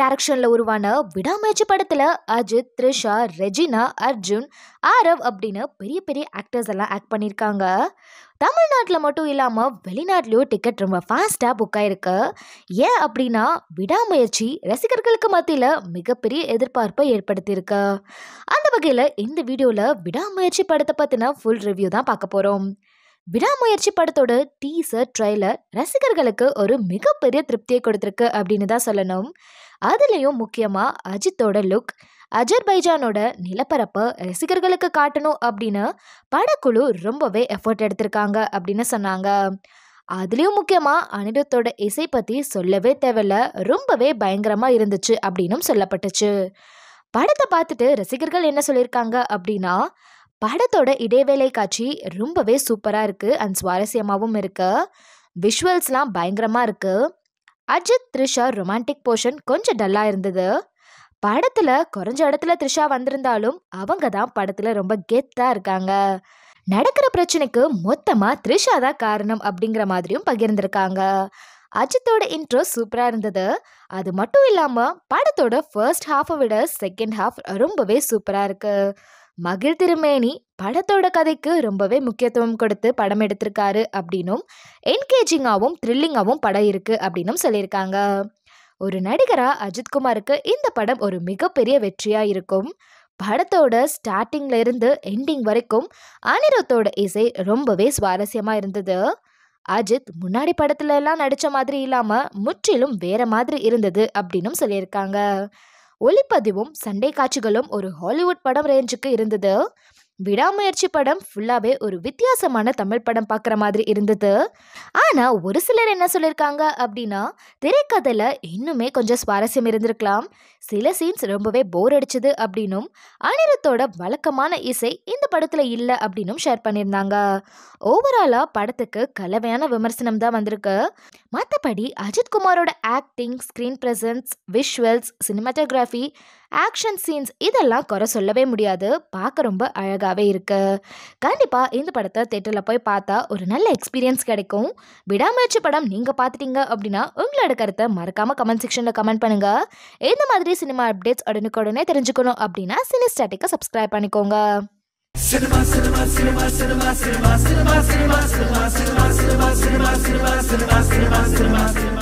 டைரக்ஷன்ல உருவான விடாமுயற்சி படத்துல அஜித், த்ரிஷா, ரெஜினா, அர்ஜுன், ஆரவ் அப்படின்னு பெரிய பெரிய ஆக்டர்ஸ் எல்லாம் ஆக்ட் பண்ணியிருக்காங்க. தமிழ்நாட்டில் மட்டும் இல்லாமல் வெளிநாட்டிலையும் டிக்கெட் ரொம்ப ஃபாஸ்ட்டாக புக் ஆயிருக்கு. ஏன் அப்படின்னா விடாமுயற்சி ரசிகர்களுக்கு மத்தியில் மிகப்பெரிய எதிர்பார்ப்பை ஏற்படுத்தியிருக்கு. அந்த வகையில் இந்த வீடியோவில் விடாமுயற்சி படத்தை பற்றின ஃபுல் ரிவ்யூ தான் பார்க்க போகிறோம். விடாமுயற்சி படத்தோட டீசர் ட்ரைலர் ரசிகர்களுக்கு ஒரு மிகப்பெரிய திருப்தியை கொடுத்துருக்கு அப்படின்னு தான் சொல்லணும். அதுலேயும் முக்கியமாக அஜித்தோட லுக், அஜர்பைஜானோட நிலப்பரப்பை ரசிகர்களுக்கு காட்டணும் அப்படின்னு படக்குழு ரொம்பவே எஃபர்ட் எடுத்திருக்காங்க அப்படின்னு சொன்னாங்க. அதுலேயும் முக்கியமாக அனிருத்தோட இசை பற்றி சொல்லவே தேவையில்ல, ரொம்பவே பயங்கரமாக இருந்துச்சு அப்படின்னும் சொல்லப்பட்டுச்சு. படத்தை பார்த்துட்டு ரசிகர்கள் என்ன சொல்லியிருக்காங்க அப்படின்னா, படத்தோட இடைவேளை காட்சி ரொம்பவே சூப்பராக இருக்குது அண்ட் சுவாரஸ்யமாகவும் இருக்குது. விஷுவல்ஸ்லாம் பயங்கரமாக இருக்குது. அஜித், த்ரிஷா ரொமான்டிக் போர்ஷன் கொஞ்சம் டல்லாக இருந்தது. படத்தில் குறைஞ்ச இடத்துல த்ரிஷா வந்திருந்தாலும் அவங்க தான் படத்தில் ரொம்ப கெத்தாக இருக்காங்க. நடக்கிற பிரச்சனைக்கு மொத்தமாக த்ரிஷா தான் காரணம் அப்படிங்கிற மாதிரியும் பகிர்ந்திருக்காங்க. அஜித்தோட இன்ட்ரோ சூப்பராக இருந்தது. அது மட்டும் இல்லாமல் படத்தோட ஃபர்ஸ்ட் ஹாஃபை விட செகண்ட் ஹாஃப் ரொம்பவே சூப்பராக இருக்குது. மகிழ் திருமேனி படத்தோட கதைக்கு ரொம்பவே முக்கியத்துவம் கொடுத்து படம் எடுத்திருக்காரு அப்படின்னும் என்கேஜிங்காகவும் த்ரில்லிங்காகவும் படம் இருக்கு அப்படின்னும் சொல்லியிருக்காங்க. ஒரு நடிகராக அஜித்குமாருக்கு இந்த படம் ஒரு மிகப்பெரிய வெற்றியாக இருக்கும். படத்தோட ஸ்டார்டிங்ல இருந்து எண்டிங் வரைக்கும் அனிருத்தோட இசை ரொம்பவே சுவாரஸ்யமாக இருந்தது. அஜித் முன்னாடி படத்துல எல்லாம் நடித்த மாதிரி இல்லாமல் முற்றிலும் வேற மாதிரி இருந்தது அப்படின்னும் சொல்லியிருக்காங்க. ஒளிப்பதிவும் சண்டை காட்சிகளும் ஒரு ஹாலிவுட் படம் ரேஞ்சுக்கு இருந்தது. விடாமுயற்சி படம் ஃபுல்லாகவே ஒரு வித்தியாசமான தமிழ் படம் பார்க்குற மாதிரி இருந்தது. ஆனால் ஒரு சிலர் என்ன சொல்லியிருக்காங்க அப்படின்னா, திரைக்கதையில் இன்னுமே கொஞ்சம் சுவாரஸ்யம் இருந்திருக்கலாம், சில சீன்ஸ் ரொம்பவே போர் அடிச்சது அப்படின்னும், அனிருத்தோட வழக்கமான இசை இந்த படத்தில் இல்லை அப்படின்னும் ஷேர் பண்ணியிருந்தாங்க. ஓவராலாக படத்துக்கு கலவையான விமர்சனம் தான் வந்திருக்கு. மற்றபடி அஜித்குமாரோட acting, screen presence, visuals, cinematography, action scenes இதெல்லாம் குறை சொல்லவே முடியாது. பார்க்க ரொம்ப அழகாகவே இருக்கு. கண்டிப்பாக இந்த படத்தை தேட்டரில் போய் பார்த்தா ஒரு நல்ல எக்ஸ்பீரியன்ஸ் கிடைக்கும். விடாமுயற்சி படம் நீங்கள் பார்த்துட்டீங்க அப்படின்னா உங்களோட கருத்தை மறக்காமல் கமெண்ட் செக்ஷனில் கமெண்ட் பண்ணுங்கள். இந்த மாதிரி சினிமா அப்டேட்ஸ் உடனுக்குடனே தெரிஞ்சுக்கணும் அப்படின்னா சினிஸ்டாட்டிக்கை சப்ஸ்கிரைப் பண்ணிக்கோங்க. Cinema, cinema, cinema, cinema, cinema, cinema, cinema, cinema, cinema, cinema, cinema, cinema, cinema, cinema, cinema, cinema.